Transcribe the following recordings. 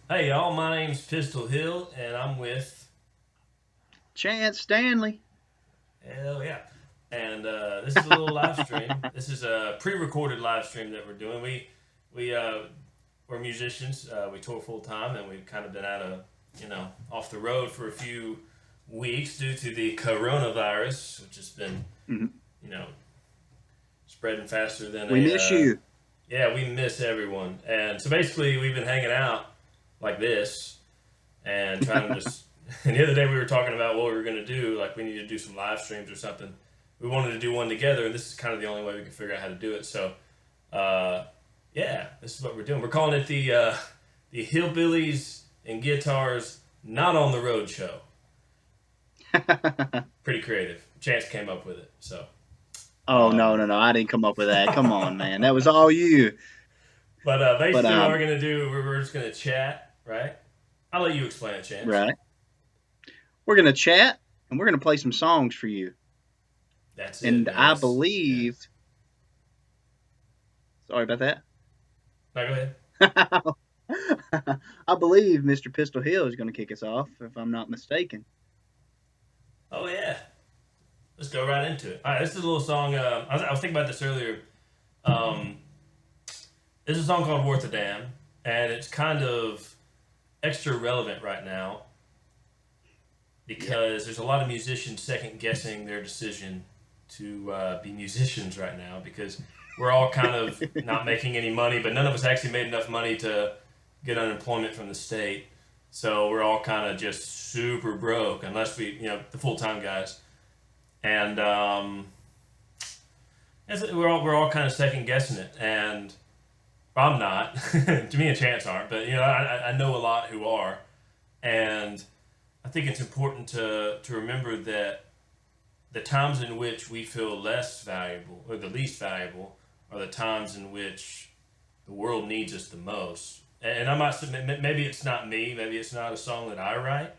Hey y'all, my name's Pistol Hill, and I'm with Chance Stanley. hell yeah. And this is a little live stream. This is a pre-recorded live stream that we're doing. We we're musicians. We tour full time, and we've kind of been off the road for a few weeks due to the coronavirus, which has been Mhm. you know spreading faster than We miss you. yeah. We miss everyone, and so basically we've been hanging out like this and trying to just. And the other day we were talking about what we were going to do. Like we need to do some live streams or something. We wanted to do one together, and this is kind of the only way we could figure out how to do it. So, uh, yeah, this is what we're doing. We're calling it the Hillbillies and Guitars Not on the Roadshow. Pretty creative. Chance came up with it. So, Oh no, um, no, no! I didn't come up with that. Come on, man. That was but all you. But basically, what we're gonna do, we're just gonna chat, right? I'll let you explain it, Chance. right, we're gonna chat and we're gonna play some songs for you. That's it, And man. I That's yeah. believe. Sorry about that. Now go ahead. I believe Mr. Pistol Hill is going to kick us off, if I'm not mistaken. Oh yeah. Let's go right into it. All right, this is a little song. I was thinking about this earlier. Um, this is a song called "Worth a Damn," and it's kind of extra relevant right now Yeah. because there's a lot of musicians second guessing their decision to be musicians right now because we're all kind of not making any money, but none of us actually made enough money to get unemployment from the state. So we're all kind of just super broke, unless the full time guys. And we're all kind of second guessing it, and I'm not. Jimmy and Chance aren't, but I know a lot who are, and I think it's important to remember that the times in which we feel less valuable or the least valuable are the times in which the world needs us the most. And I might submit, maybe it's not me, maybe it's not a song that I write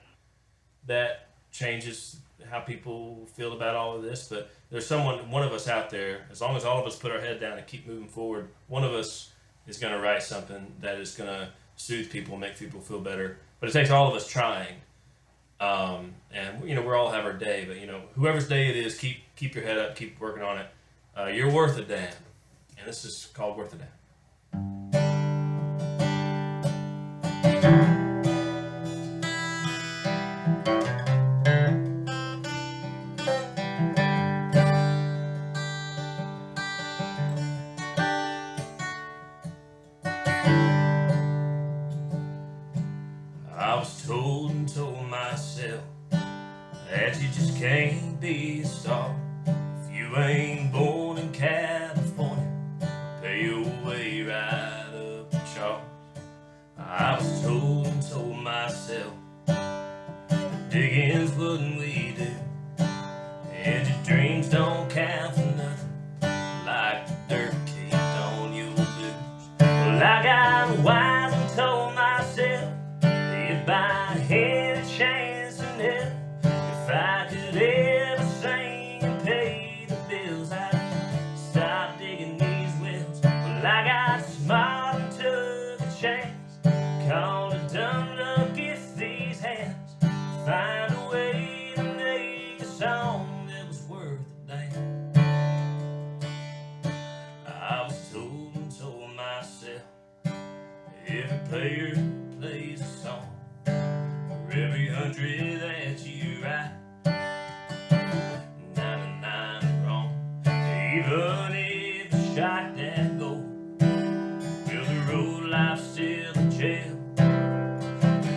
that changes how people feel about all of this. But there's one of us out there. As long as all of us put our head down and keep moving forward, one of us is going to write something that is going to soothe people, make people feel better. But it takes all of us trying. And we all have our day, but whoever's day it is, keep your head up, keep working on it. You're worth a damn, and this is called "Worth a Damn." I was told and told myself that you just can't be a star if you ain't born in California. Pay your way right up the chart. I was told and told myself digging's what we do, and your dreams don't count for nothing like the dirt caked on your boots. Well, I got wise and told myself if I had a chance in hell, if I could ever sing and pay the bills, I'd stop digging these wells. Well, I got smart and took a chance, called it dumb luck if these hands find a way to make a song that was worth a damn. I was told and told myself every player plays a song for every hundred that you write. 99 wrong, even if you shot that gold. Will the road life still a jail?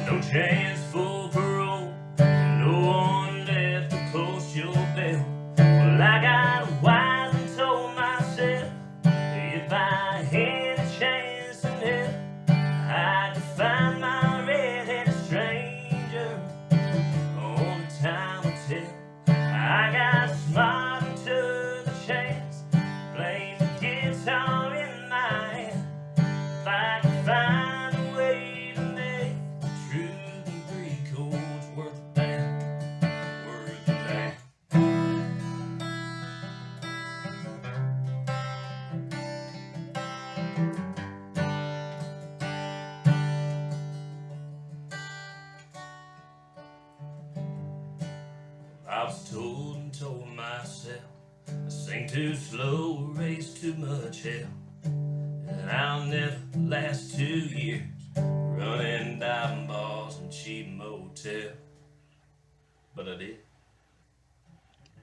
No chance for parole, no one left to post your bail. Well, I got wise and told myself if I had a chance in hell, I could find my red-headed stranger. Only time will tell. I got smart and took a chance, playing the guitar in my hand. If I could find a way to make the truth and three chords worth a damn, worth a damn. cold and told myself I sing too slow, raise too much hell, and I'll never last 2 years running diving balls and cheap motel. But I did.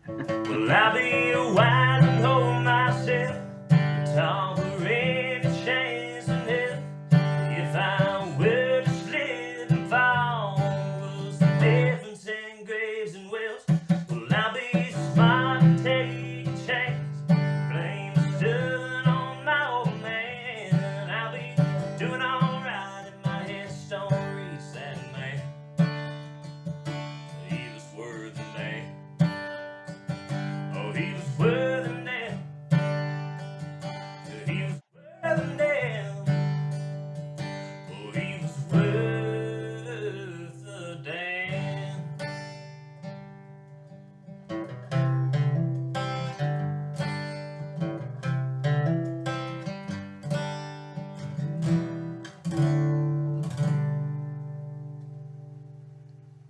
Well, I'll be a wide and hold myself, tolerate the chains and hell. If I were to slip and fall, was the difference in graves and wells? Well, I'll be smart and take a chance, blame the stood on my old man. I'll be doing alright if my headstone reads that man. He was worth a name. Oh, he was worth a name. He was worth a name. Oh, he was worth a damn.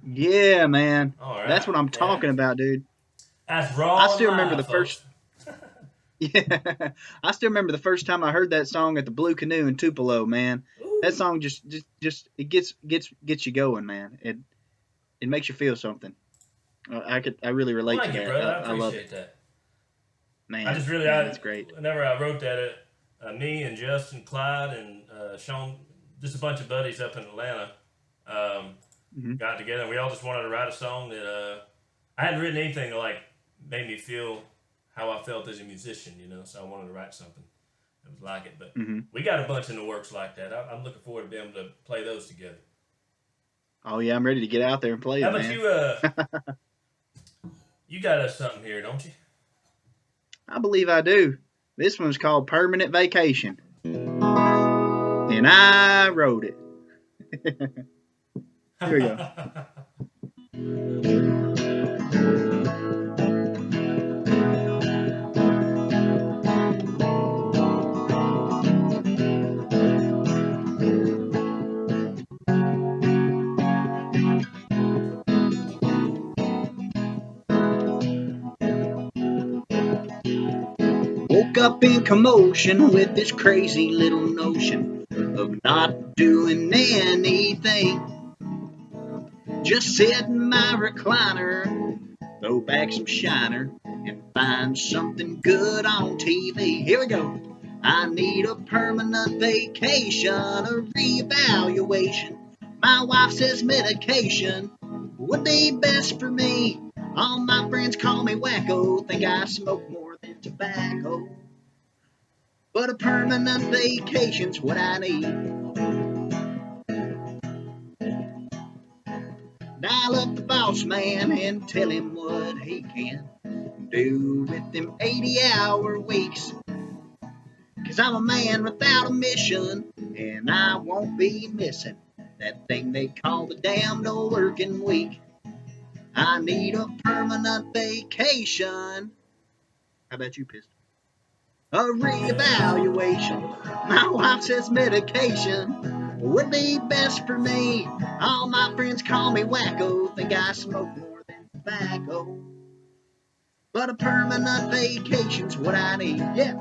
Yeah, man. All That's right. what I'm Yeah. talking about, dude. That's I raw and still remember live, the first. folks. Yeah, I still remember the first time I heard that song at the Blue Canoe in Tupelo, man. That Ooh. song just it gets you going, man. It makes you feel something. I really Well, relate to thank you, that. brother. I I love it, appreciate that. I man. just really, Man, that's great. whenever I wrote that, me and Justin, Clyde, and Sean, just a bunch of buddies up in Atlanta, um, Hmm. got together, and we all just wanted to write a song that I hadn't written anything that like made me feel how I felt as a musician, you know. So I wanted to write something that was like it. But Hmm. we got a bunch in the works like that. I'm looking forward to being able to play those together. Oh yeah, I'm ready to get out there and play How it, about man. you? You got us something here, don't you? I believe I do. This one's called Permanent Vacation, and I wrote it. Here we go. Woke up in commotion with this crazy little notion of not doing anything. Just sit in my recliner, throw back some shiner, and find something good on TV. Here we go. I need a permanent vacation, a reevaluation. My wife says medication would be best for me. All my friends call me wacko, think I smoke more than tobacco. But a permanent vacation's what I need. Dial up the boss man and tell him what he can do with them 80-hour weeks. 'Cause I'm a man without a mission, and I won't be missing that thing they call the damned old working week. I need a permanent vacation. How about you, Pistol? A reevaluation. My wife says medication would be best for me. All my friends call me wacko, think I smoke more than tobacco. But a permanent vacation's what I need. Yeah.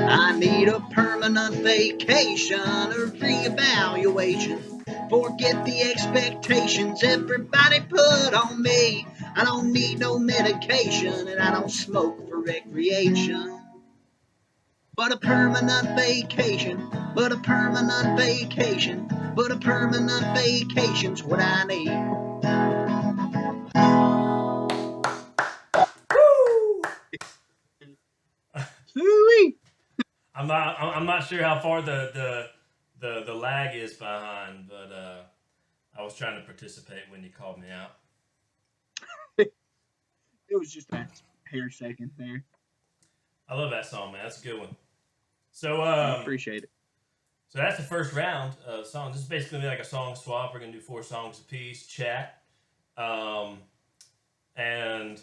I need a permanent vacation, a reevaluation. Forget the expectations everybody put on me. I don't need no medication and I don't smoke for recreation. But a permanent vacation, but a permanent vacation, but a permanent vacation's what I need. Woo! Hooey! I'm not sure how far the lag is behind, but I was trying to participate when you called me out. It was just a hair second there. I love that song, man. That's a good one. So I appreciate it. So that's the first round of songs. This is basically gonna be like a song swap. We're gonna do 4 songs apiece, chat, um, and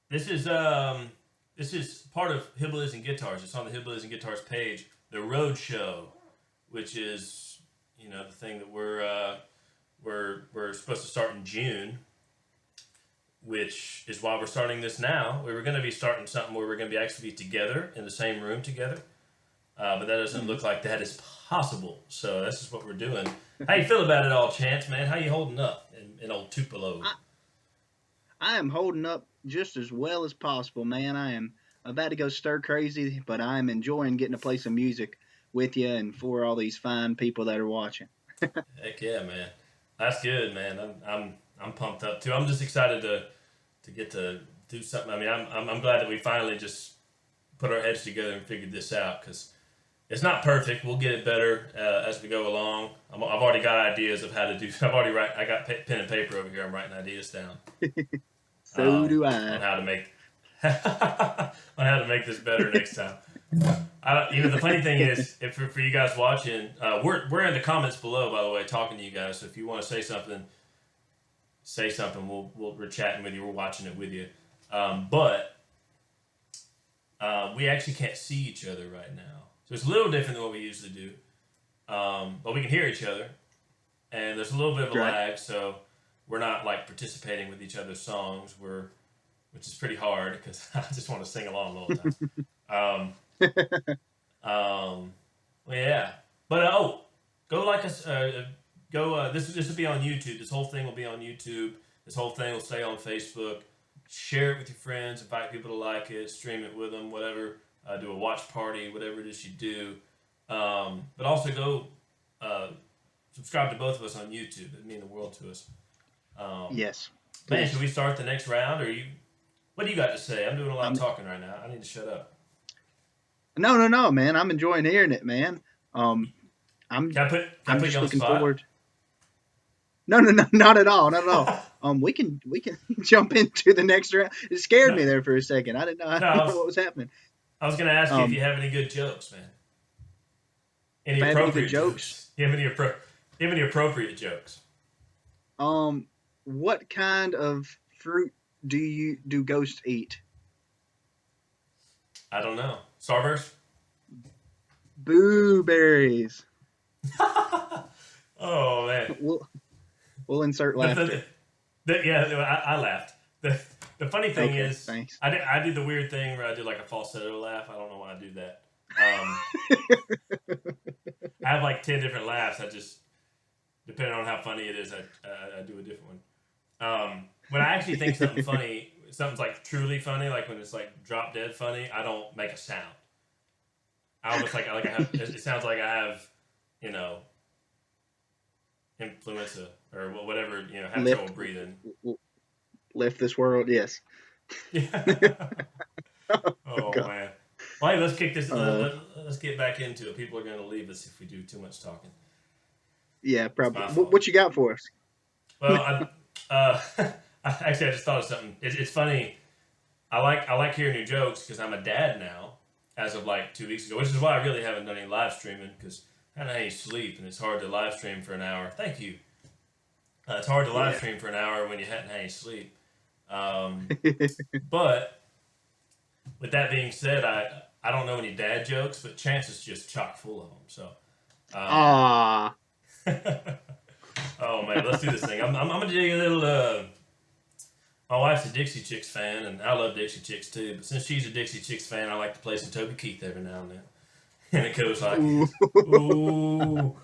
this is part of Hillbillies and Guitars. It's on the Hillbillies and Guitars page. The Roadshow, which is the thing that we're supposed to start in June, which is why we're starting this now. We were going to be starting something where we're going to be actually be together in the same room together, but that doesn't look like that is possible. So this is what we're doing. How you feel about it all, Chance, man? How you holding up in old Tupelo? I am holding up just as well as possible, man. I am about to go stir crazy, but I am enjoying getting to play some music with you and for all these fine people that are watching. Heck yeah, man. That's good, man. I'm pumped up too. I'm just excited to get to do something. I mean, I'm glad that we finally just put our heads together and figured this out, because it's not perfect. We'll get it better as we go along. I've already got ideas of how to do. I got pen and paper over here. I'm writing ideas down. So do On I. how to make this better next time. The funny thing is, if for you guys watching, we're in the comments below, by the way, talking to you guys. So if you want to say something. We're chatting with you. We're watching it with you. But we actually can't see each other right now, so it's a little different than what we usually do. But we can hear each other, and there's a little bit of a lag, so we're not like participating with each other's songs. Which is pretty hard because I just want to sing along the whole time. Well, yeah. But go like us. Go. This will be on YouTube. This whole thing will be on YouTube. This whole thing will stay on Facebook. Share it with your friends. Invite people to like it. Stream it with them. Whatever. Do a watch party. Whatever it is you do. But also go subscribe to both of us on YouTube. It'd mean the world to us. Yes. Man, should we start the next round, or you? What do you got to say? I'm doing a lot of talking right now. I need to shut up. No, man. I'm enjoying hearing it, man. I'm Can I put you on the looking spot? forward. No, not at all. Not at all. We can jump into the next round. It scared me there for a second. I didn't know, what was happening. I was going to ask you if you have any good jokes, man. Any appropriate jokes? You have any appropriate jokes? What kind of fruit do ghosts eat? I don't know. Starburst? Blueberries. Oh man. We'll insert laughter. I laughed. The funny thing is, thanks. I do the weird thing where I do like a falsetto laugh. I don't know why I do that. I have like 10 different laughs. I just, depending on how funny it is, I do a different one. When I actually think something's like truly funny, like when it's like drop dead funny, I don't make a sound. I almost like I have. It sounds like I have, influenza or whatever. Have trouble breathing. Lift this world, yes. Yeah. Oh man. Well, hey, let's kick this. Let's get back into it. People are going to leave us if we do too much talking. Yeah, probably. What you got for us? Well, I just thought of something. It's funny. I like hearing your jokes because I'm a dad now, as of like 2 weeks ago, which is why I really haven't done any live streaming, because I don't know how you sleep and it's hard to live stream for an hour. Thank you. It's hard to live stream for an hour when you hadn't had any sleep. But with that being said, I don't know any dad jokes, but Chance is just chock full of them. So. Oh man, let's do this thing. I'm gonna do a little. My wife's a Dixie Chicks fan, and I love Dixie Chicks too. But since she's a Dixie Chicks fan, I like to play some Toby Keith every now and then. And it goes like, ooh.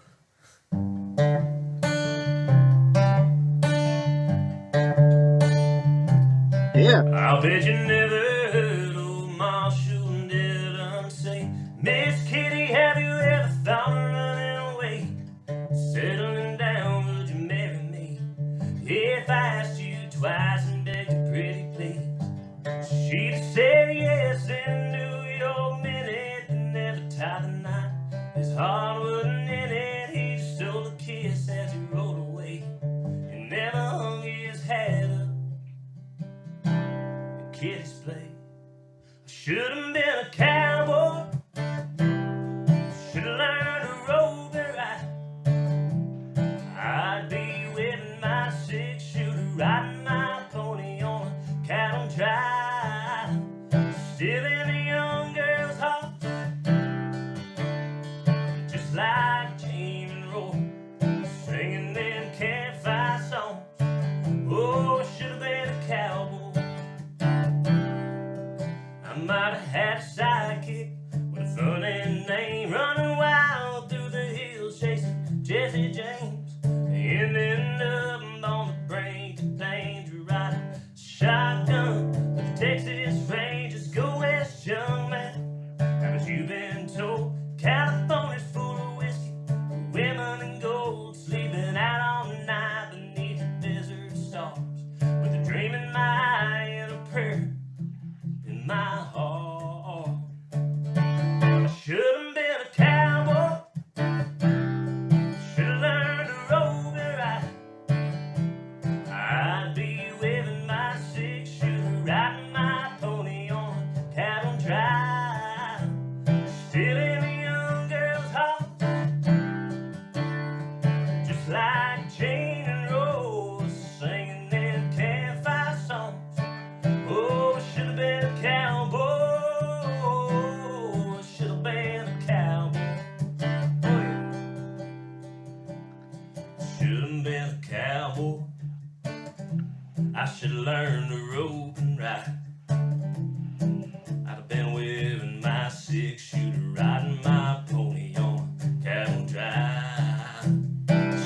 Yeah. I'll bet you never heard old Marshall Dillon say, Miss Kitty, have you ever thought of running away? Settling down, would you marry me? If I asked you twice and begged you pretty please, she'd have said yes in New York minute. And never tied the knot, his heart wasn't in it. He just stole a kiss as he rode away. He never hung his hat up at Kitty's place. I should have been a cowboy, should have learned to learn to rope and ride. I'd have been waving my 6-shooter, riding my pony on Cattle Drive.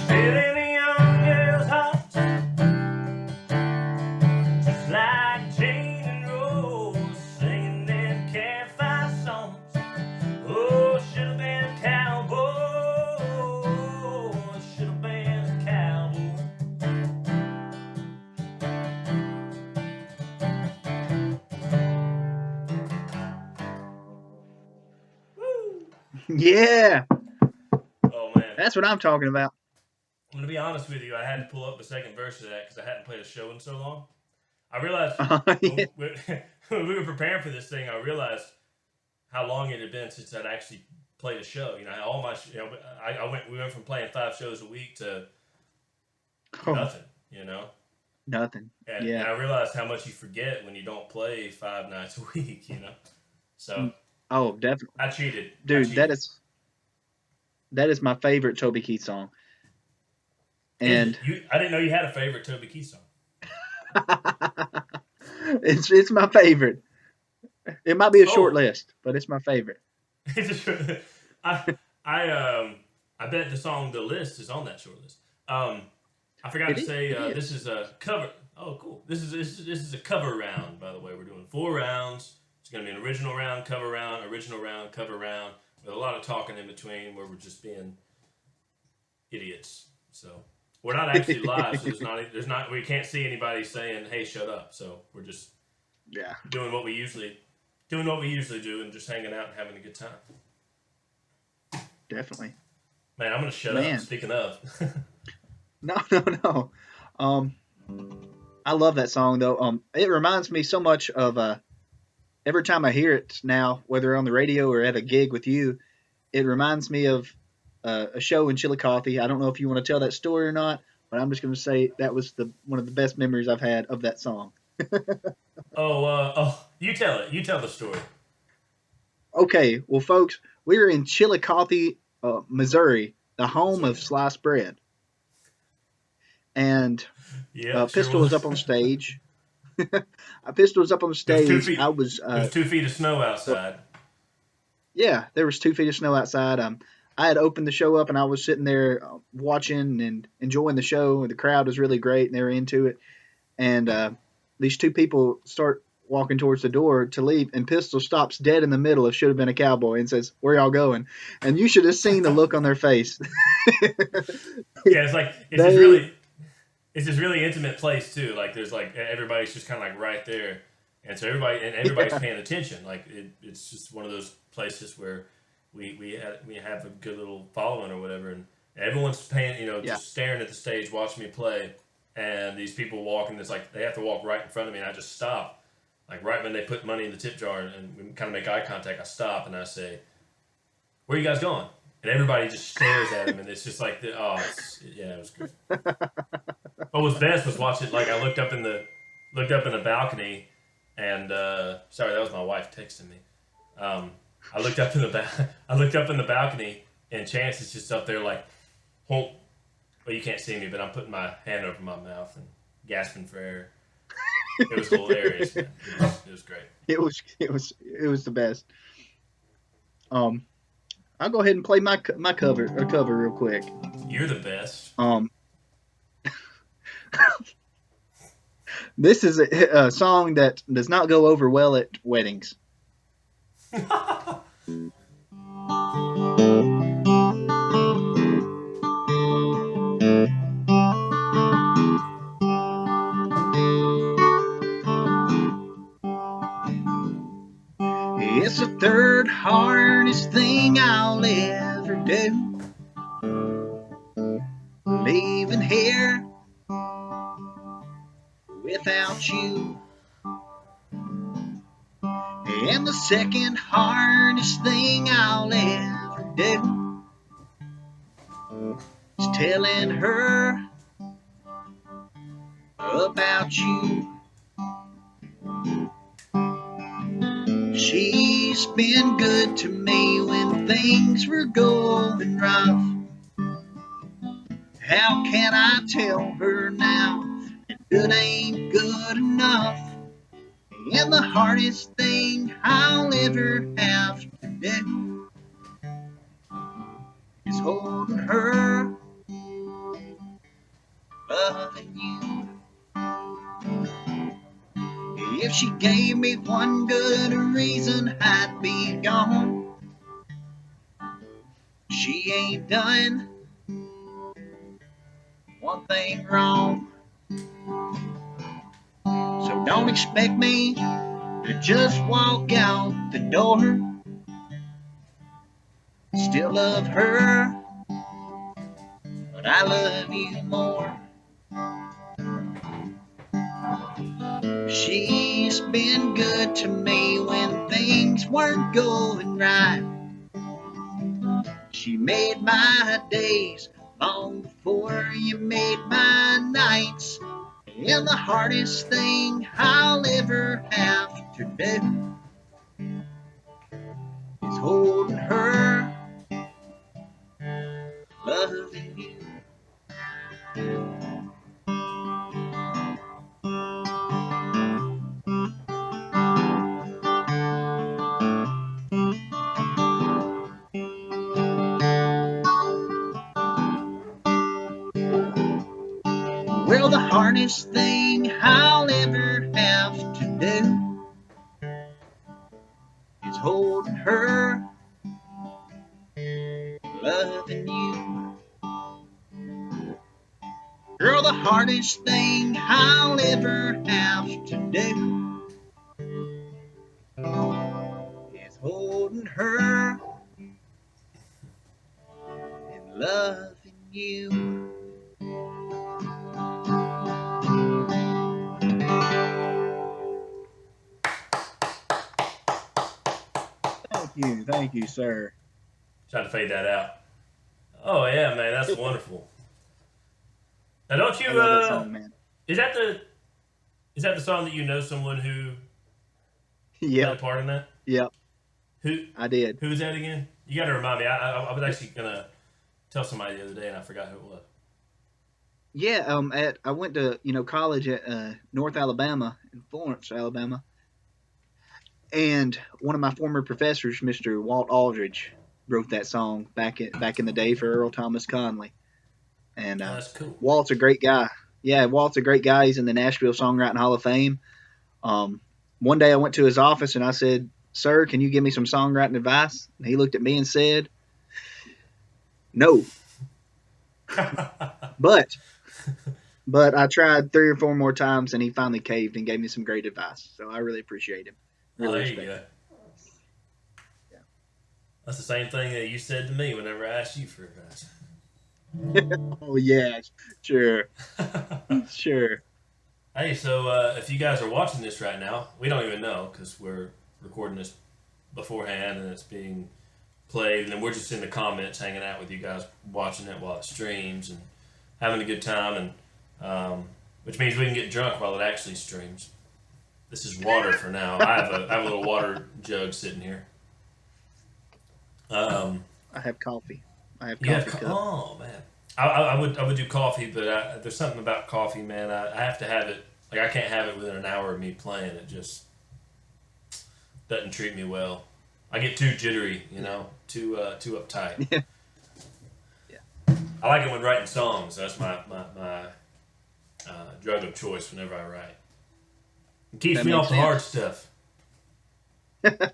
Stealing a young girl's heart, just like Jane and Rose, singing them campfire songs. Oh, should have been a cowboy, should have been a cowboy. Woo! Yeah, Oh man, that's what I'm talking about. I'm gonna be honest with you. I had to pull up the second verse of that because I hadn't played a show in so long. I realized Yeah. when we were preparing for this thing, I realized how long it had been since I'd actually played a show. You know, all my, we went from playing 5 shows a week to Oh, nothing. You know, nothing. and Yeah. I realized how much you forget when you don't play 5 nights a week. You know, so Oh, definitely, I cheated. dude. That is my favorite Toby Keith song, Is and it? I didn't know you had a favorite Toby Keith song. it's my favorite. It might be a short Oh, list, but it's my favorite. I I bet the song "The List" is on that short list. I forgot to say It this is. is a cover. Oh, cool! This is a cover round. By the way, we're doing 4 rounds. It's going to be an original round, cover round, original round, cover round, with a lot of talking in between, where we're just being idiots. So we're not actually live, so there's not we can't see anybody saying, "Hey, shut up." So we're just Yeah, doing what we usually do, and just hanging out and having a good time. definitely. Man, I'm gonna shut up. Man, Speaking of, no, no, no. Um, I love that song though. It reminds me so much of every time I hear it now, whether on the radio or at a gig with you, it reminds me of a show in Chillicothe. I don't know if you want to tell that story or not, but I'm just going to say that was the one of the best memories I've had of that song. you tell it. You tell the story. Okay, well, folks, we were in Chillicothe, Missouri, the home of Missouri. sliced bread, and Yeah, it sure Pistol was up was. on stage. Pistol was up on the It was two stage. I feet. was, It was 2 feet of snow well, outside. yeah, there was 2 feet of snow outside. I had opened the show up and I was sitting there watching and enjoying the show. The crowd was really great and they were into it. And these two people start walking towards the door to leave, and Pistol stops dead in the middle of "Should Have Been a Cowboy" and says, "Where y'all going?" And you should have seen the look on their face. Yeah, it's like They, it's this really intimate place too. Like there's like everybody's just kind of like right there, and so everybody's yeah, paying attention. Like it's just one of those places where we have a good little following or whatever, and everyone's paying yeah, just staring at the stage watching me play, and these people walking. It's like they have to walk right in front of me, and I just stop. Like right when they put money in the tip jar and we kind of make eye contact, I stop and I say, "Where are you guys going?" And everybody just stares at him, and it's just like, yeah, it was great. What was best was watching. Like I looked up in the balcony, and sorry, that was my wife texting me. Um, I looked up in I looked up in the balcony, and Chance is just up there like, well, you can't see me, but I'm putting my hand over my mouth and gasping for air. It was hilarious, man. It was great. it was the best. Um, I'll go ahead and play my cover real quick. You're the best. Um, this is a song that does not go over well at weddings. It's the third hardest thing I'll ever do. Leaving here without you. And the second hardest thing I'll ever do is telling her about you. She's been good to me when things were going rough. How can I tell her now Good ain't good enough. And the hardest thing I'll ever have to do is holding her, loving you. If she gave me one good reason, I'd be gone. She ain't done one thing wrong. So don't expect me to just walk out the door. Still love her, but I love you more. She's been good to me when things weren't going right. She made my days long before you made my nights. And the hardest thing I'll ever have to do is holding her, loving you. Well, the hardest thing I'll ever have to do is holding her, loving you. Girl, the hardest thing I'll ever have to do is holding her and loving you. Thank you, sir. Try to fade that out. Oh yeah, man, that's wonderful. Now, don't you? I love that song, man. Is that the song that you know someone who played a Yep, part in that? yep, Who I did. who was that again? You got to remind me. I was actually gonna tell somebody the other day, and I forgot who it was. Yeah, I went to college at North Alabama in Florence, Alabama, and one of my former professors, Mr. Walt Aldridge, wrote that song back in the day for Earl Thomas Conley. And Oh, that's cool. Walt's a great guy. Yeah, Walt's a great guy. He's in the Nashville Songwriting Hall of Fame. Um, One day I went to his office and I said, "Sir, can you give me some songwriting advice?" And he looked at me and said, "No, but but I tried 3 or 4 more times and he finally caved and gave me some great advice. So I really appreciate him. Oh, Really there you respect go. him. That's the same thing that you said to me whenever I asked you for advice. Oh yeah, sure, sure. Hey, so if you guys are watching this right now, we don't even know because we're recording this beforehand and it's being played, and then we're just in the comments hanging out with you guys, watching it while it streams and having a good time, and which means we can get drunk while it actually streams. This is water for now. I have a little water jug sitting here. I have coffee. I have You have coffee cup. oh man, I would do coffee, but there's something about coffee, man. I have to have it. Like I can't have it within an hour of me playing. It just doesn't treat me well. I get too jittery, too uptight. Yeah, yeah. I like it when writing songs. That's my drug of choice whenever I write. It keeps That me makes off the hard sense. stuff.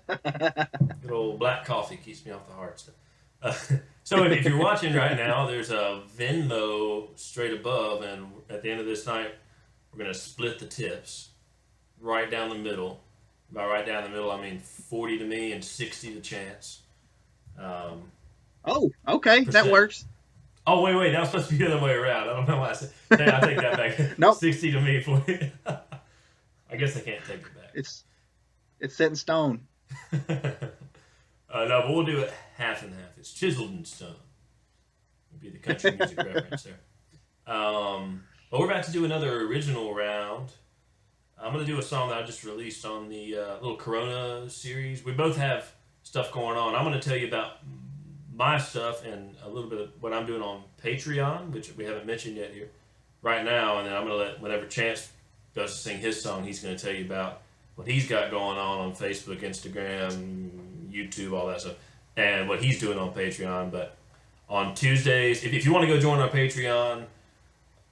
Good old black coffee keeps me off the hard stuff. So if you're watching right now, there's a Venmo straight above, and at the end of this night, we're gonna split the tips right down the middle. By right down the middle, I mean 40 to me and 60 to Chance. Oh, okay, that Percent. works. Oh wait, that was supposed to be the other way around. I don't know why I said. I take that back. Nope, 60 to me, 40. I guess I can't take it it's set in stone. back. No, but we'll do it half and half. It's chiseled in stone. Would be the country music reference there. But we're about to do another original round. I'm going to do a song that I just released on the little Corona series. We both have stuff going on. I'm going to tell you about my stuff and a little bit of what I'm doing on Patreon, which we haven't mentioned yet here. right now, and then I'm gonna let whenever Chance goes to sing his song, he's gonna tell you about what he's got going on Facebook, Instagram, YouTube, all that stuff, and what he's doing on Patreon. But on Tuesdays, if you want to go join our Patreon,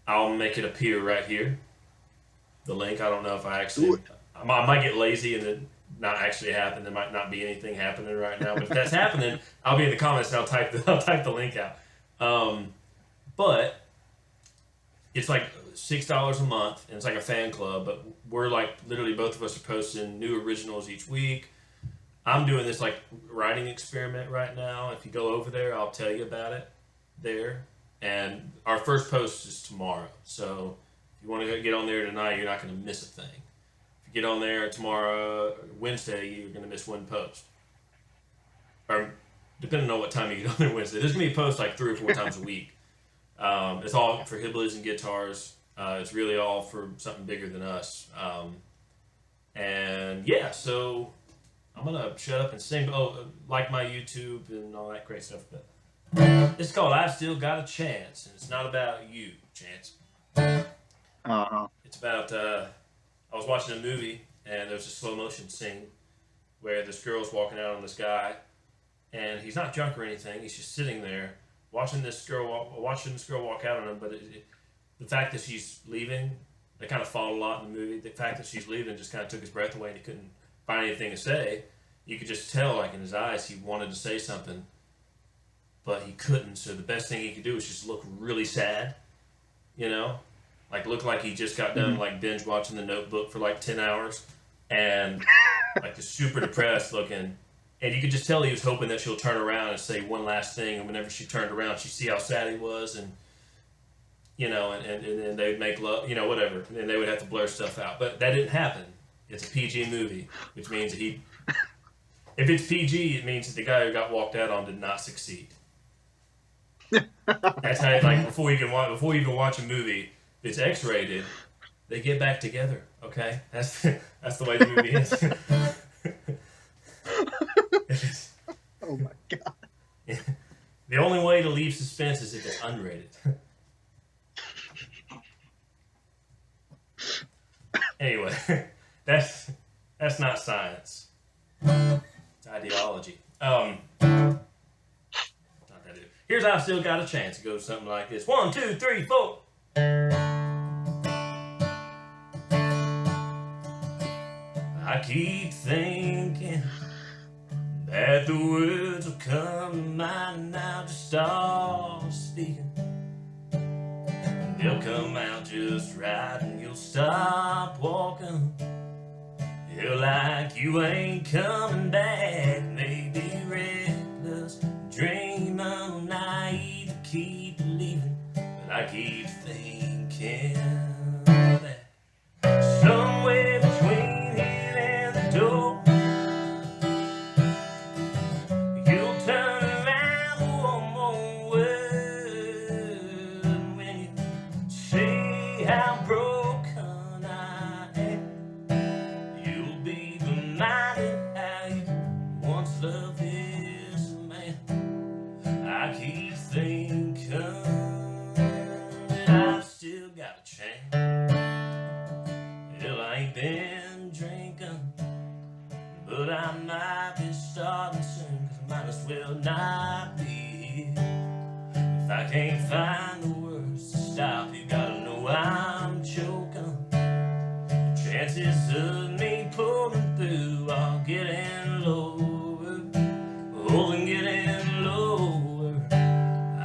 I'll make it appear right here. The link. I don't know if I actually. I might get lazy and then not actually happen. There might not be anything happening right now. But if that's happening, I'll be in the comments and I'll type the link out. But it's like $6 a month, and it's like a fan club. But we're like literally both of us are posting new originals each week. I'm doing this like writing experiment right now. If you go over there, I'll tell you about it there. And our first post is tomorrow. So if you want to get on there tonight, you're not going to miss a thing. If you get on there tomorrow, Wednesday, you're going to miss one post. Or depending on what time you get on there Wednesday. There's going to be posts like 3 or 4 times a week. It's all for Hillbillies and guitars. It's really all for something bigger than us. And yeah, so I'm going to shut up and sing. Oh, like my YouTube and all that great stuff. But it's called I've Still Got a Chance. And it's not about you, Chance. It's about, I was watching a movie and there's a slow motion scene where this girl's walking out on this guy and he's not drunk or anything. He's just sitting there watching this girl walk out on him. But the fact that she's leaving, they kind of fought a lot in the movie. The fact that she's leaving just kind of took his breath away and he couldn't find anything to say. You could just tell, like in his eyes, he wanted to say something, but he couldn't. So the best thing he could do was just look really sad, you know, like look like he just got done like binge watching The Notebook for like 10 hours, and like just super depressed looking. And you could just tell he was hoping that she'll turn around and say one last thing. And whenever she turned around, she'd see how sad he was, and you know, and then they would make love, you know, whatever. And then they would have to blur stuff out. But that didn't happen. It's a PG movie, which means that if it's PG, it means that the guy who got walked out on did not succeed. That's how, like, before you even watch a movie that's X-rated, they get back together. Okay, that's the way the movie is. Oh my god! The only way to leave suspense is if it's unrated. Anyway, that's not science. It's ideology. Not that it. Here's I've Still Got a Chance. It goes something like this: 1, 2, 3, 4. I keep thinking that the words will come to mind now, just start speaking. They'll come out just right and you'll stop walking. You're like you ain't coming back, maybe reckless, dreaming, naive, to keep believing. But I keep thinking that somewhere between here and the door, you'll turn around for one more word when you say how broken I am. You'll be reminded how you once loved this man. I keep thinking that I've still got a chance. Hell, I ain't been drinking, but I might be starting soon, 'cause I might as well not be here. If I can't find the words to stop, you gotta know I'm choking. The chances of me pulling through are getting lower, oh, and getting lower.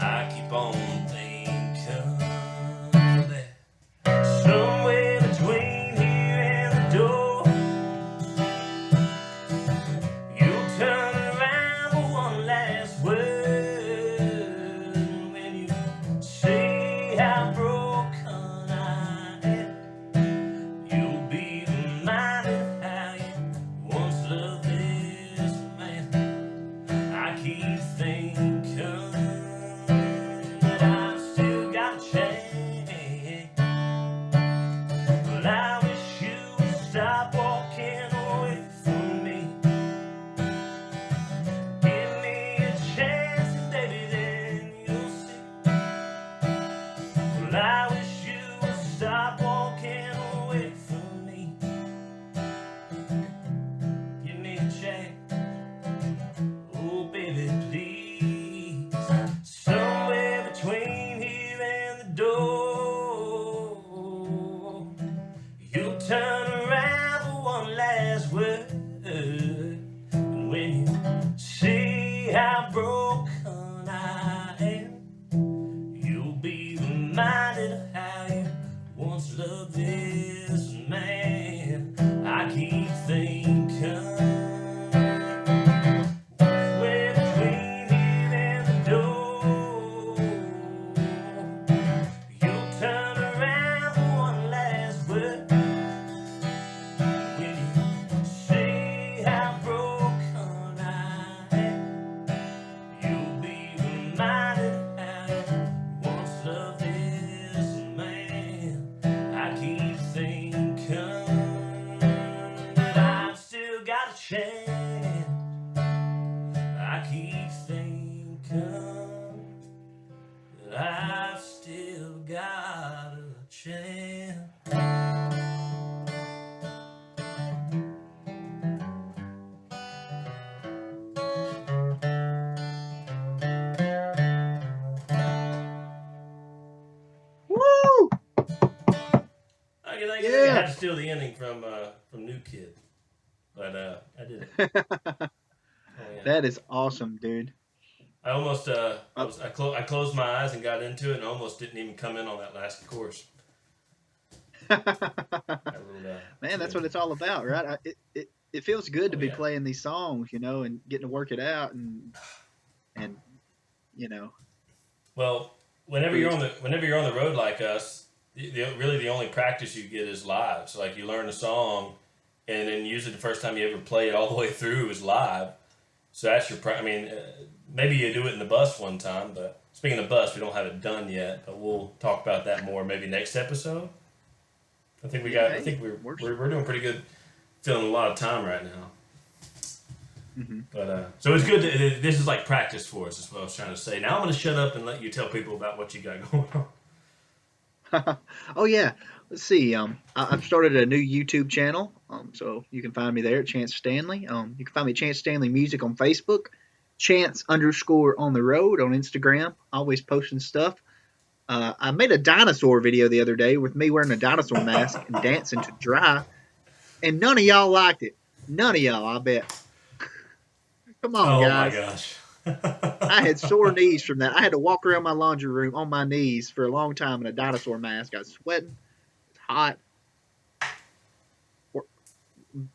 I keep on thinking that somewhere between here and the door, you'll turn around for one last word when you say how broken I am. You'll be reminded how you once loved this man. I keep thinking that I've still got a chance, but I wish you would stop walking away from me. Give me a chance, and baby, then you'll see. Well, I wish you steal the ending from New Kid, but I did it. Oh yeah. That is awesome, dude. I almost Oh, I closed my eyes and got into it, and almost didn't even come in on that last course. That little man, that's tune. what it's all about, right? It feels good to Oh be yeah. playing these songs, and getting to work it out, and you know, Well, really. whenever you're on the road like us, really the only practice you get is live. So like you learn a song, and then usually the first time you ever play it all the way through is live. So that's your. I mean, maybe you do it in the bus one time. But speaking of bus, we don't have it done yet. But we'll talk about that more maybe next episode. I think we Yeah, got. I hey, think works. we're doing pretty good. Filling a lot of time right now. Hmm. But so it's good. This is like practice for us. Is what I was trying to say. Now I'm going to shut up and let you tell people about what you got going on. Oh yeah, let's see. I've started a new YouTube channel. So you can find me there at Chance Stanley. You can find me at Chance Stanley Music on Facebook, Chance underscore on the road on Instagram. Always posting stuff. I made a dinosaur video the other day with me wearing a dinosaur mask and dancing to Dry, and none of y'all liked it. None of y'all, I bet. Come on, Oh my guys. gosh. I had sore knees from that. I had to walk around my laundry room on my knees for a long time in a dinosaur mask. I was sweating. It's hot.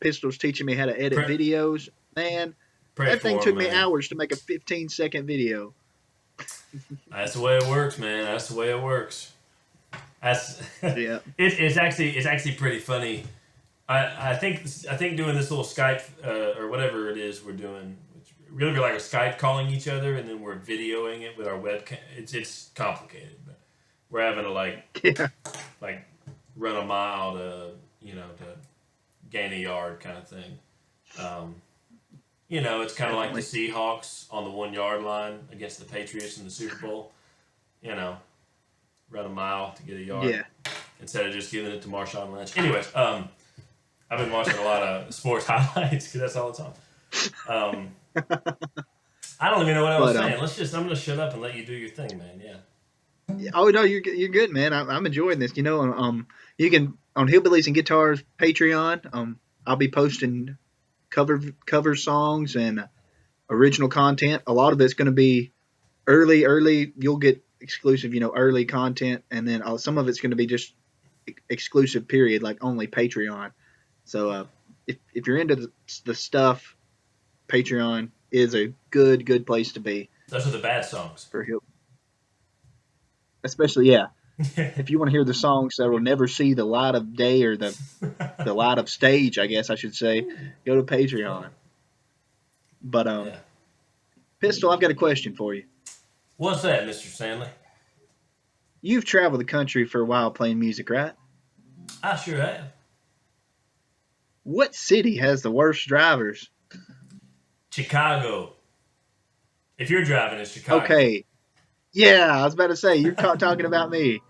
Pistol's teaching me how to edit pray, videos. Man, pray that thing for him, took me man. hours to make a 15-second video. That's the way it works, man. That's the way it works. That's Yeah. it's actually pretty funny. I think doing this little Skype or whatever it is we're doing, it's really we're like a Skype calling each other and then we're videoing it with our webcam. It's complicated, but we're having to Yeah. like run a mile to to gain a yard kind of thing. Um, it's kind of like the Definitely. Seahawks on the 1 yard line against the Patriots in the Super Bowl. You know, run a mile to get a yard Yeah. instead of just giving it to Marshawn Lynch. Anyways, I've been watching a lot of sports highlights because that's all it's on. Um, I don't even know what I was But saying. I'm gonna shut up and let you do your thing, man. Yeah. oh no, you're good, man. I'm enjoying this. You can on Hillbillies and Guitars Patreon. I'll be posting cover songs and original content. A lot of it's going to be early. You'll get exclusive, early content, and then some of it's going to be just exclusive. Period, like only Patreon. So if you're into the stuff, Patreon is a good place to be Those are the bad songs. for Hill. Especially, yeah, if you want to hear the songs that will never see the light of day or the light of stage, I guess I should say, Ooh, go to fun. Patreon. But Yeah. Pistol, I've got a question for you. What's that, Mr. Stanley? You've traveled the country for a while playing music, right? I sure have. What city has the worst drivers? Chicago. If you're driving, it's Chicago. Okay, yeah, I was about to say you're talking about me.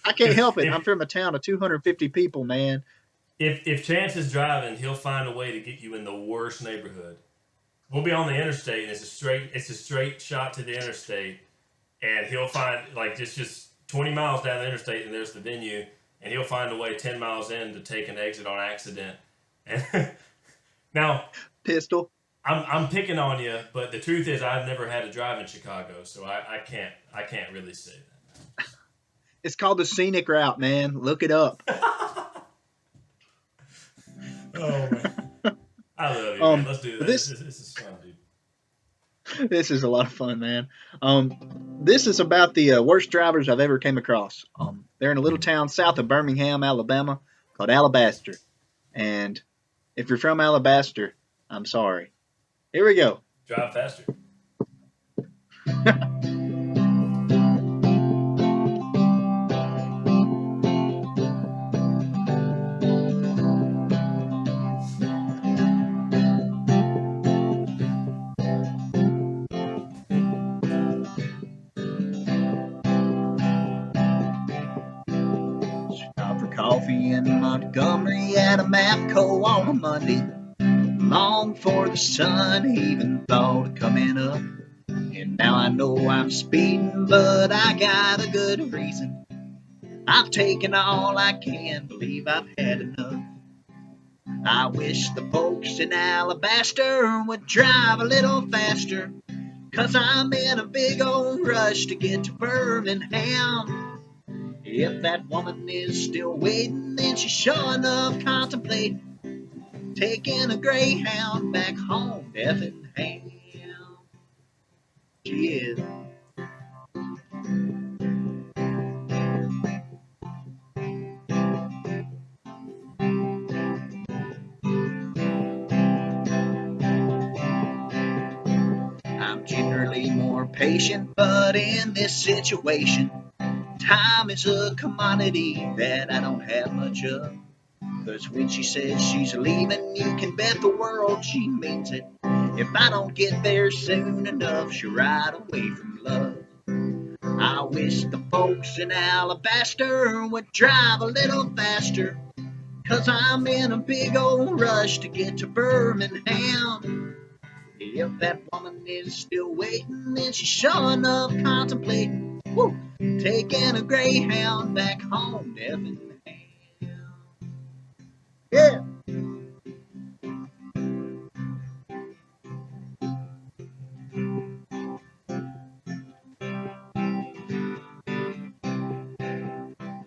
I can't Because help it. I'm from a town of 250 people, man. if Chance is driving, he'll find a way to get you in the worst neighborhood. We'll be on the interstate, and it's a straight shot to the interstate, and he'll find like just 20 miles down the interstate, and there's the venue, and he'll find a way 10 miles in to take an exit on accident. And now Pistol. I'm picking on you, but the truth is I've never had to drive in Chicago, so I can't really say It's called the scenic route, man. Look it up. that. Oh man. I love you, man. Um, Let's do but that. this This is fun, dude. this is a lot of fun, man. This is about the worst drivers I've ever came across. They're in a little town south of Birmingham, Alabama, called Alabaster. And if you're from Alabaster, I'm sorry. Here we go. Drive faster. Stop for coffee in Montgomery at a Mapco on a Monday. Long before the sun even thought of coming up. And now I know I'm speeding, but I got a good reason. I've taken all I can, believe I've had enough. I wish the folks in Alabaster would drive a little faster, 'cause I'm in a big old rush to get to Birmingham. If that woman is still waiting, then she's sure enough contemplating taking a Greyhound back home to Effingham. She is. I'm generally more patient, but in this situation, time is a commodity that I don't have much of. 'Cause when she says she's leaving, you can bet the world she means it. If I don't get there soon enough, she'll ride away from love. I wish the folks in Alabaster would drive a little faster, 'cause I'm in a big old rush to get to Birmingham. If that woman is still waiting, then she's sure enough contemplating taking a Greyhound back home to Effingham. Yeah.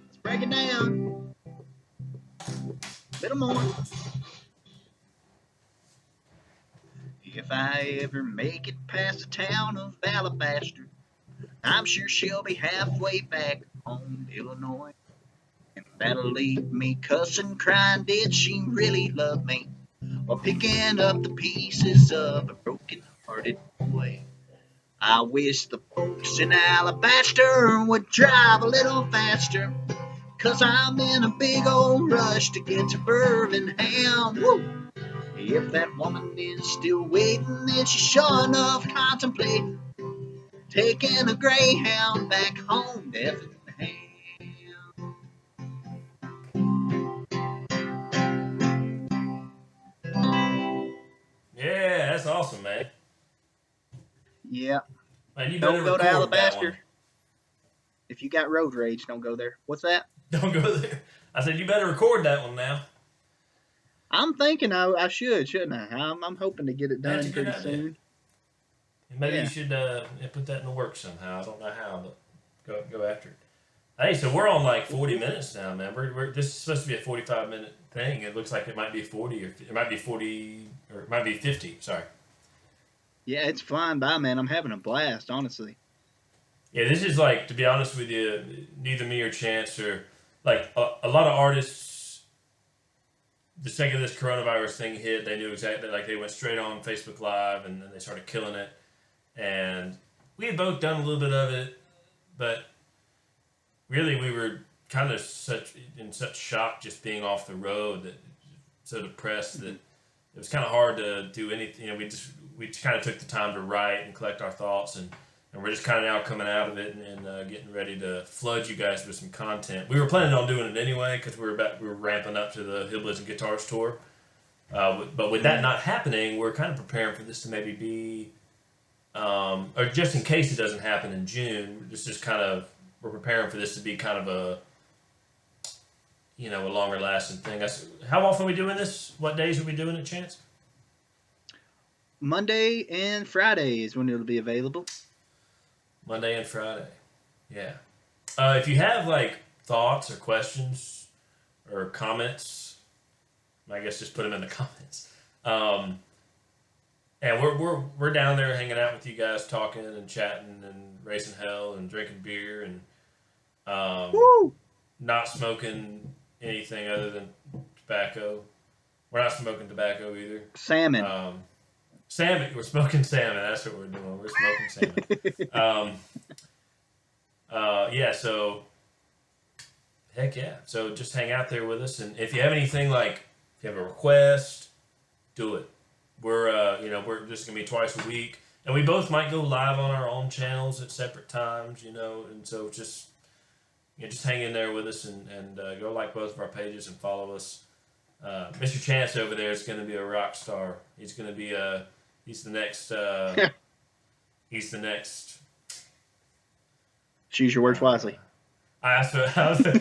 Let's break it down. A little more. If I ever make it past the town of Alabaster, I'm sure she'll be halfway back home to Illinois. And that'll leave me cussing, crying, did she really love me? Or picking up the pieces of a broken-hearted boy. I wish the folks in Alabaster would drive a little faster, 'cause I'm in a big old rush to get to Birmingham. Woo! If that woman is still waiting, then she's sure enough contemplating taking a Greyhound back home to Effingham. Yeah, that's awesome, man. Yeah. Man, you better Don't go to record that one. Alabaster. If you got road rage, don't go there. What's that? Don't go there. I said you better record that one now. I'm thinking I should, shouldn't I? I'm hoping to get it That's a done good pretty idea. soon. And maybe you Yeah. should put that in the works somehow. I don't know how, but go after it. Hey, so we're on like 40 minutes now, man. This is supposed to be a 45-minute thing. It looks like it might be 40, or it might be 40, or it might be 50. Sorry. Yeah, it's flying by, man. I'm having a blast, honestly. Yeah, this is like, to be honest with you, neither me or Chance or like a lot of artists. The second this coronavirus thing hit, they knew exactly, like they went straight on Facebook Live and then they started killing it. And we had both done a little bit of it, but really we were kind of in such shock just being off the road, that so depressed that it was kind of hard to do anything. We kind of took the time to write and collect our thoughts, and we're just kind of now coming out of it and getting ready to flood you guys with some content. We were planning on doing it anyway because we were ramping up to the Hillbillies and Guitars tour. But with that not happening, we're kind of preparing for this to maybe be, or just in case it doesn't happen in June, we're preparing for this to be kind of a longer lasting thing. How often are we doing this? What days are we doing it, Chance? Monday and Friday is when it'll be available. Monday and Friday. Yeah. If you have like thoughts or questions or comments, I guess just put them in the comments. And we're down there hanging out with you guys, talking and chatting and raising hell and drinking beer and not smoking anything other than tobacco. We're not smoking tobacco either. Salmon. Salmon. We're smoking salmon. That's what we're doing. We're smoking salmon. Yeah. So, heck yeah. So just hang out there with us, and if you have anything if you have a request, do it. We're just gonna be twice a week, and we both might go live on our own channels at separate times. And so just hang in there with us and go like both of our pages and follow us. Mr. Chance over there is going to be a rock star. He's going to be he's the next. He's the next. Choose your words wisely. I asked him,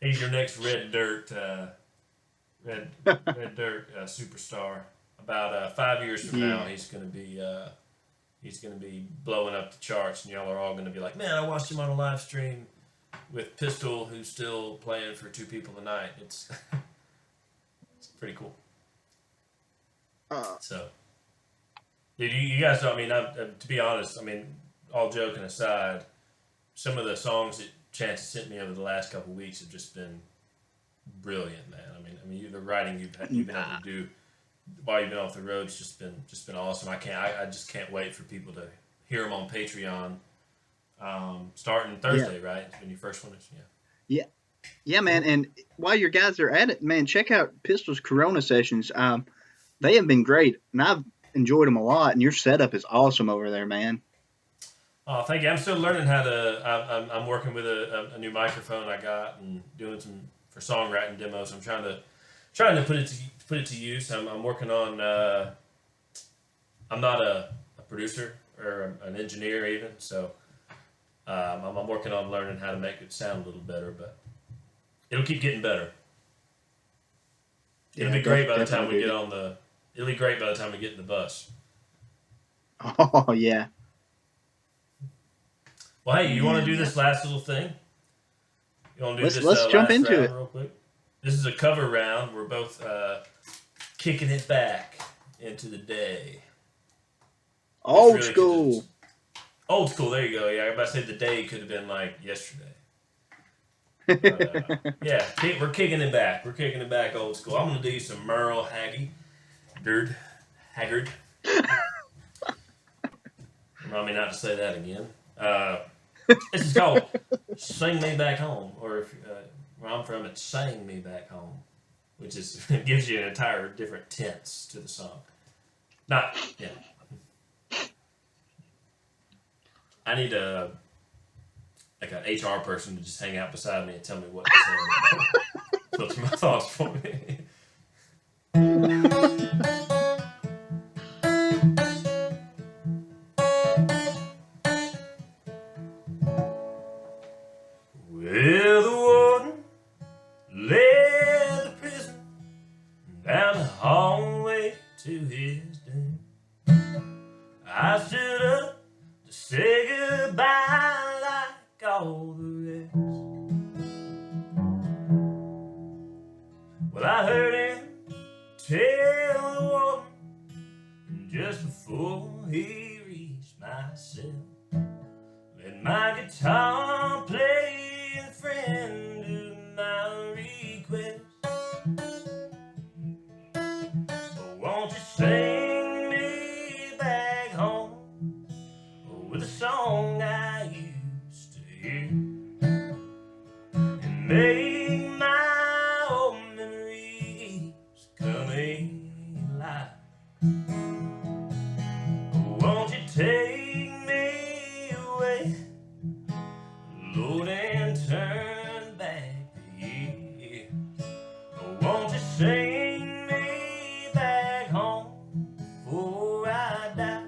he's your next red dirt superstar. About 5 years from now, Yeah. he's gonna be blowing up the charts, and y'all are all gonna be like, "Man, I watched him on a live stream with Pistol, who's still playing for two people tonight." It's pretty cool. Uh, So, dude, you guys know. I mean, to be honest, I mean, all joking aside, some of the songs that Chance has sent me over the last couple of weeks have just been brilliant, man. The writing you've been able to do while you've been off the road's just been awesome. I just can't wait for people to hear them on Patreon, starting yeah. Thursday, right? When you first one is, yeah. Yeah. Yeah, man. And while your guys are at it, man, check out Pistol's Corona sessions. They have been great, and I've enjoyed them a lot. And your setup is awesome over there, man. Oh, thank you. I'm still learning how to. I'm working with a new microphone I got and doing some for songwriting demos. I'm trying to put it to use. I'm working on. I'm not a producer or an engineer even, so I'm working on learning how to make it sound a little better. But it'll keep getting better. It'll be great by the time we get on the. It'll be great by the time we get in the bus. Oh yeah. Well, hey, you want to Man, do yeah. this last little thing? You want to do Let's this jump last into round it. real quick? This is a cover round. We're both kicking it back into the day. Old school. Old school. There you go. Yeah, I was about to say the day could have been like yesterday. But, yeah, we're kicking it back. We're kicking it back old school. I'm gonna do some Merle Haggard. Remind me not to say that again. This is called "Sing Me Back Home," or if where I'm from, it's "Sang Me Back Home," which is gives you an entire different tense to the song. Not yeah. I need like an HR person to just hang out beside me and tell me what to say. Filter my thoughts for me. Well, the warden led the prison down the hallway to his den. I stood up to say goodbye like all the rest. Well, I heard him tell the warden just before he reached my cell. Let my guitar play in friend of my request. But won't you sing me back home with a song I used to hear and make my old memories come alive? Won't you take me away, Lord, and turn back the year? Won't you sing me back home before I die?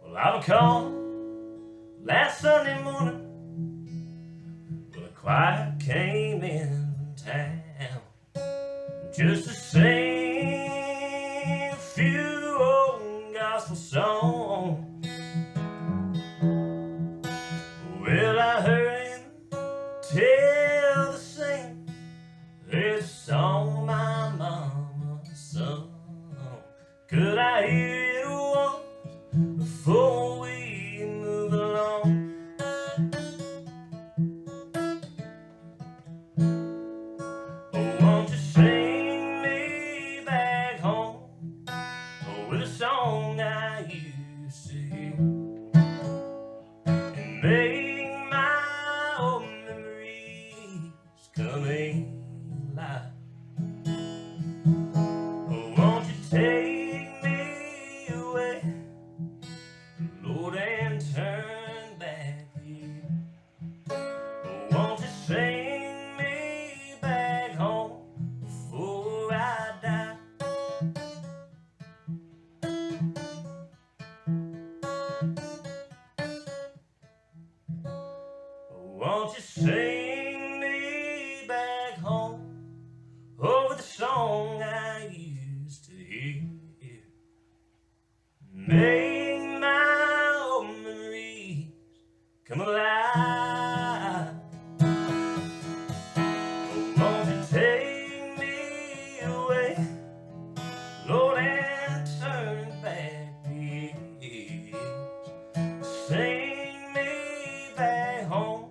Well, I was called last Sunday morning. Well, the choir came in from town just to sing a few old gospel songs. Well, I heard him tell the saint there's a song my mama sung. Could I hear it once before we move along? Oh, won't you sing me back home with a song I used to hear and make my old memories come alive? Oh, won't you take me away, Lord, and turn back here? Oh, won't you sing me back home before I die? Won't you sing me back home over the song I used to hear? Make my old memories come alive. Oh, won't you take me away, Lord, and turn back the years? Sing me back home.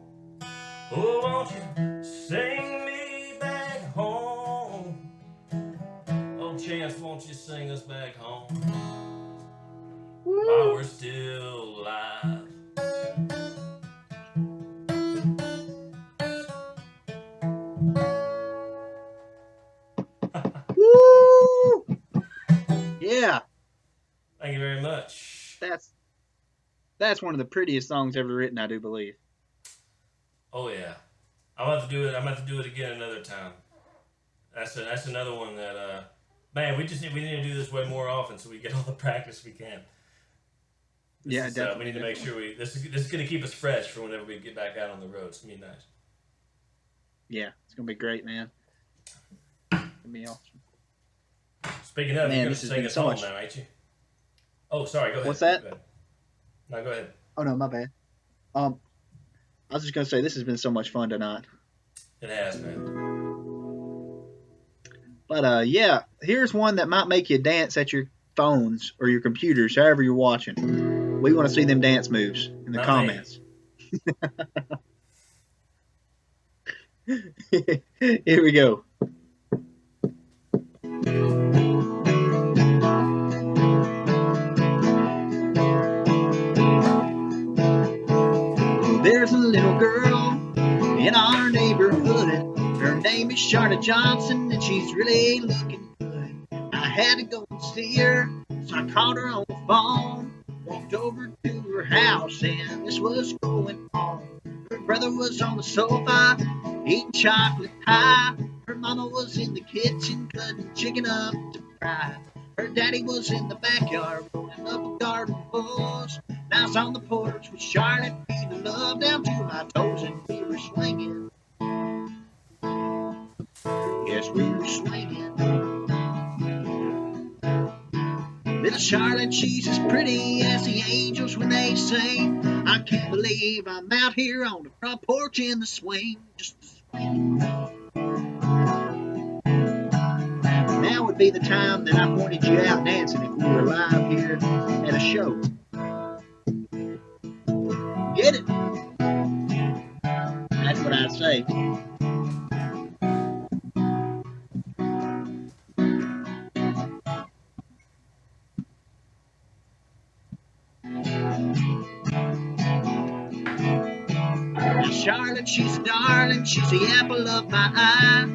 Oh, won't you sing me back home? Oh, Chance, won't you sing us back home while we're still alive? Woo! Yeah, Thank you very much. that's one of the prettiest songs ever written, I do believe. Oh yeah, I'm about to do it. I'm about to do it again another time. That's another one that man, we need to do this way more often so we get all the practice we can. Yeah, We definitely. need to make sure this is gonna keep us fresh for whenever we get back out on the road. It's gonna be nice. Yeah, it's gonna be great, man. It's gonna be awesome. Speaking of, you're Man, gonna this has sing been us so home much. now, ain't you? Oh, sorry. Go ahead. What's that? Go ahead. No, go ahead. Oh no, my bad. Um, I was just gonna say this has been so much fun tonight. It has, man. But yeah, here's one that might make you dance at your phones or your computers, however you're watching. We want to see them dance moves in the Not comments. Here we go. There's a little girl in our neighborhood. Her name is Charlotte Johnson, and she's really looking good. I had to go and see her, so I called her on the phone. Walked over to her house, and this was going on. Her brother was on the sofa eating chocolate pie. Her mama was in the kitchen cutting chicken up to fry. Her daddy was in the backyard rolling up a garden hose. I was on the porch with Charlotte, feeling love down to my toes, and we were swinging. Yes, we were swinging. Little Charlotte, she's as pretty as the angels when they sing. I can't believe I'm out here on the front porch in the swing, just swinging. Now would be the time that I pointed you out dancing if we were live here at a show. Get it? That's what I'd say. Now Charlotte, she's a darling, she's the apple of my eye.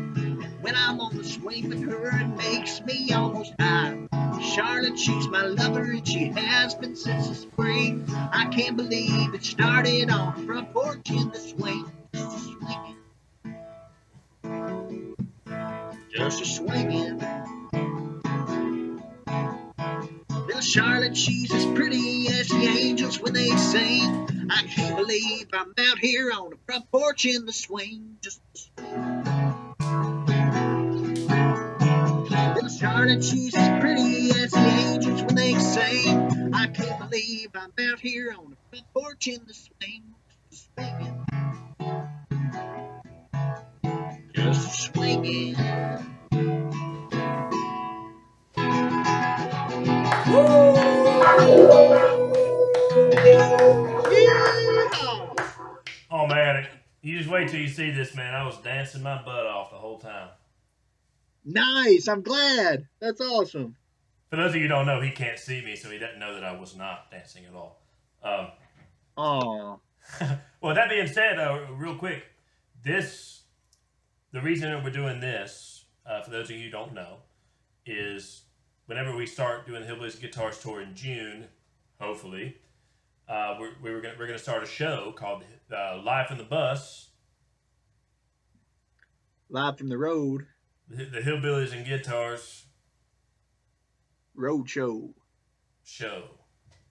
When I'm on the swing with her, it makes me almost high. Charlotte, she's my lover, and she has been since the spring. I can't believe it started on the front porch in the swing. Just a swinging. Little Charlotte, she's as pretty as the angels when they sing. I can't believe I'm out here on the front porch in the swing. Just a swing. Little Charlotte, she's as pretty as the angels when they sing. I can't believe I'm out here on the front porch in the swing. Just swinging. Just swinging. Yeah! Oh man, you just wait till you see this, man. I was dancing my butt off the whole time. Nice. I'm glad. That's awesome. For those of you who don't know, he can't see me, so he doesn't know that I was not dancing at all. Oh. Well, that being said, real quick, the reason that we're doing this, for those of you who don't know, is whenever we start doing the Hillbillies Guitars Tour in June, hopefully, we're gonna start a show called Live from the Bus. Live from the road. The Hillbillies and Guitars Roadshow. show.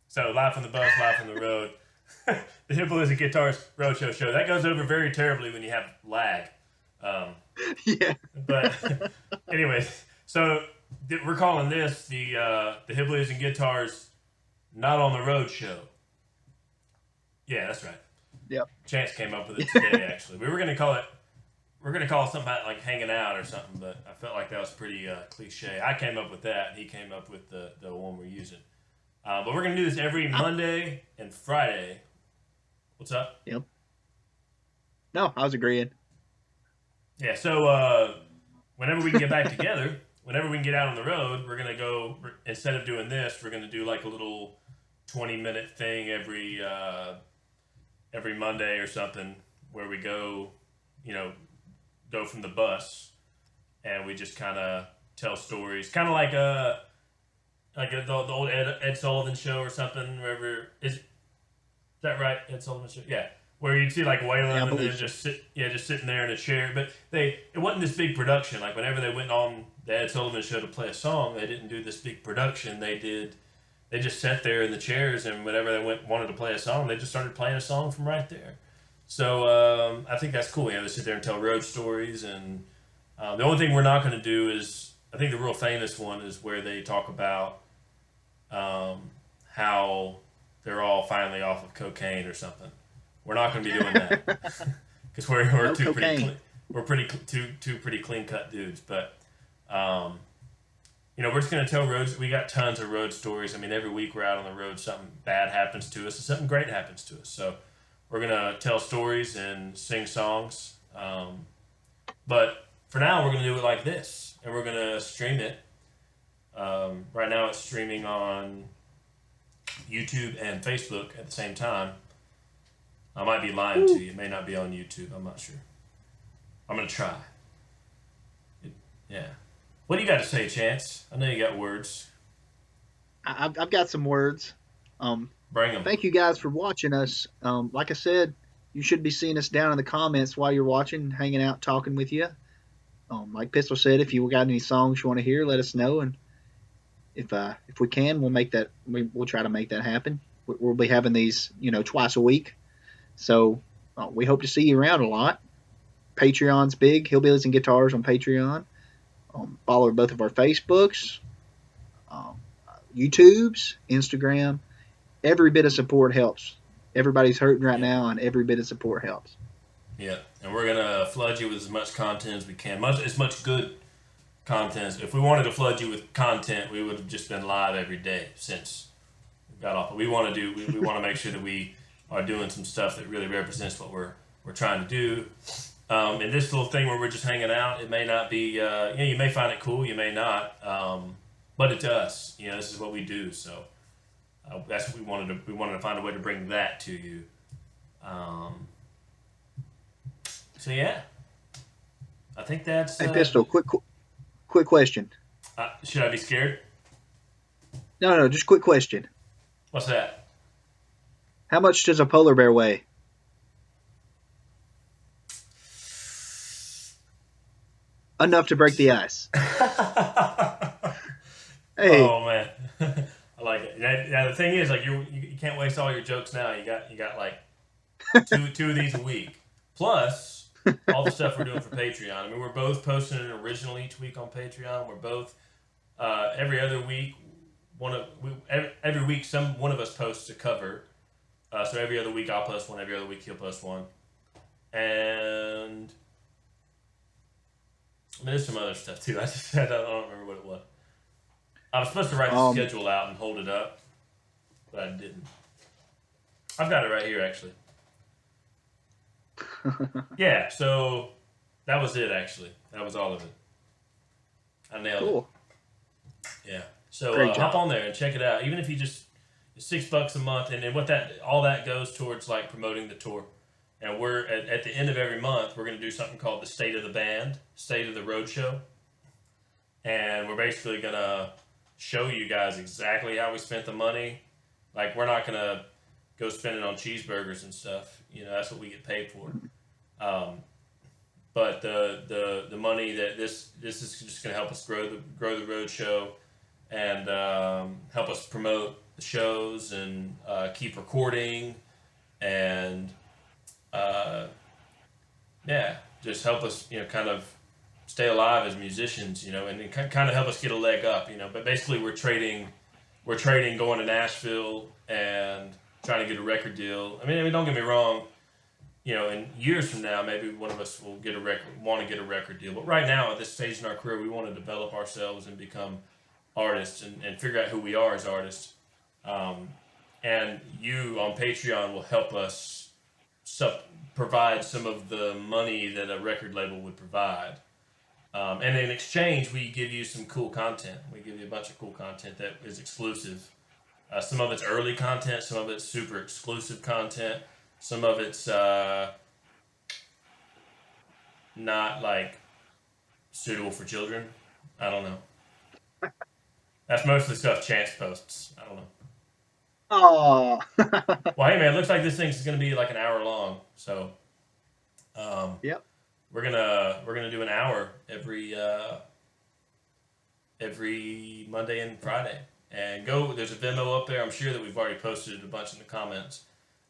So Live from the Bus, Live from the Road. the Hillbillies and Guitars Roadshow show. That goes over very terribly when you have lag. Yeah. But anyways, so we're calling this the Hillbillies and Guitars Not on the Road show. Yeah, that's right. Yep. Chance came up with it today. Actually, we were gonna call it. We're gonna call it something like hanging out or something, but I felt like that was pretty cliche. I came up with that. He came up with the one we're using. But we're gonna do this every Monday and Friday. What's up? Yep. No, I was agreeing. Yeah. So whenever we can get back together, whenever we can get out on the road, we're gonna go. Instead of doing this, we're gonna do like a little 20-minute thing every Monday or something, where we go, go from the bus, and we just kind of tell stories, kind of like the old Ed Sullivan show or something. Wherever is that right? Ed Sullivan show, yeah. Where you'd see like Waylon and then just sitting there in a chair. But it wasn't this big production. Like whenever they went on the Ed Sullivan show to play a song, they didn't do this big production. They just sat there in the chairs, and whenever they wanted to play a song, they just started playing a song from right there. So I think that's cool. They sit there and tell road stories. And the only thing we're not going to do is, I think the real famous one is where they talk about how they're all finally off of cocaine or something. We're not going to be doing that because we're No two cocaine. two pretty clean cut dudes. But we're just going to tell roads. We got tons of road stories. I mean, every week we're out on the road, something bad happens to us, and something great happens to us. So we're going to tell stories and sing songs. But for now, we're going to do it like this, and we're going to stream it. Right now, it's streaming on YouTube and Facebook at the same time. I might be lying to you. It may not be on YouTube. I'm not sure. I'm going to try. Yeah. What do you got to say, Chance? I know you got words. I've got some words. Bring them. Thank you guys for watching us. Like I said, you should be seeing us down in the comments while you're watching, hanging out, talking with you. Like Pistol said, if you got any songs you want to hear, let us know, and if we can, we'll make that. We'll try to make that happen. We'll be having these, twice a week. So we hope to see you around a lot. Patreon's big, Hillbillies and Guitars on Patreon. Follow both of our Facebooks, YouTubes, Instagram. Every bit of support helps. Everybody's hurting right now, and every bit of support helps. Yeah, and we're gonna flood you with as much content as we can, as much good content. If we wanted to flood you with content, we would have just been live every day since we got off. But we want to we want to make sure that we are doing some stuff that really represents what we're trying to do. And this little thing where we're just hanging out, it may not be. You may find it cool, you may not. But it's us. This is what we do. So that's what we wanted to. We wanted to find a way to bring that to you. So yeah, I think that's. Hey, Pistol, quick question. Should I be scared? No, just quick question. What's that? How much does a polar bear weigh? Enough to break the ice. Hey. Oh man, I like it. Now the thing is, like you can't waste all your jokes now. You got like two of these a week, plus all the stuff we're doing for Patreon. I mean, we're both posting an original each week on Patreon. We're both every other week. Every week, one of us posts a cover. So every other week I'll post one. Every other week he'll post one, and there's some other stuff too. I don't remember what it was. I was supposed to write the schedule out and hold it up, but I didn't. I've got it right here, actually. Yeah, so that was it, actually. That was all of it. I nailed it. Yeah. So hop on there and check it out. Even if you just, it's $6 a month, and then all that goes towards like promoting the tour. And we're at the end of every month, we're going to do something called the State of the Band, State of the Roadshow. And we're basically going to show you guys exactly how we spent the money. Like, we're not going to go spend it on cheeseburgers and stuff. That's what we get paid for. But the money that this is just going to help us grow the road show and help us promote the shows and keep recording and uh, yeah, just help us, kind of stay alive as musicians, and kind of help us get a leg up, But basically, we're trading going to Nashville and trying to get a record deal. I mean, don't get me wrong. In years from now, maybe one of us will want to get a record deal. But right now, at this stage in our career, we want to develop ourselves and become artists and figure out who we are as artists. Um, and you on Patreon will help us provide some of the money that a record label would provide. And in exchange, we give you some cool content. We give you a bunch of cool content that is exclusive. Some of it's early content, some of it's super exclusive content, some of it's not like suitable for children. I don't know. That's mostly stuff Chance posts. I don't know. Oh, Well, hey man, it looks like this thing's gonna be like an hour long. So um, yep. we're gonna do an hour every Monday and Friday. And go. There's a Venmo up there. I'm sure that we've already posted it a bunch in the comments.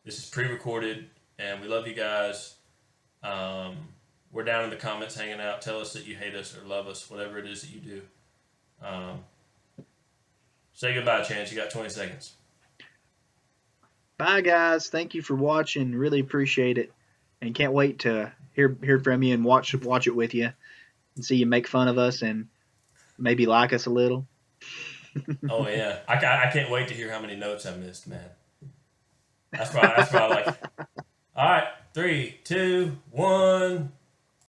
This is pre-recorded, and we love you guys. Um, we're down in the comments hanging out. Tell us that you hate us or love us, whatever it is that you do. Um, say goodbye, Chance. You got 20 seconds. Bye, guys. Thank you for watching. Really appreciate it, and can't wait to hear from you and watch it with you, and see you make fun of us and maybe like us a little. Oh yeah, I can't wait to hear how many notes I missed, man. That's why I like. All right, 3, 2, 1.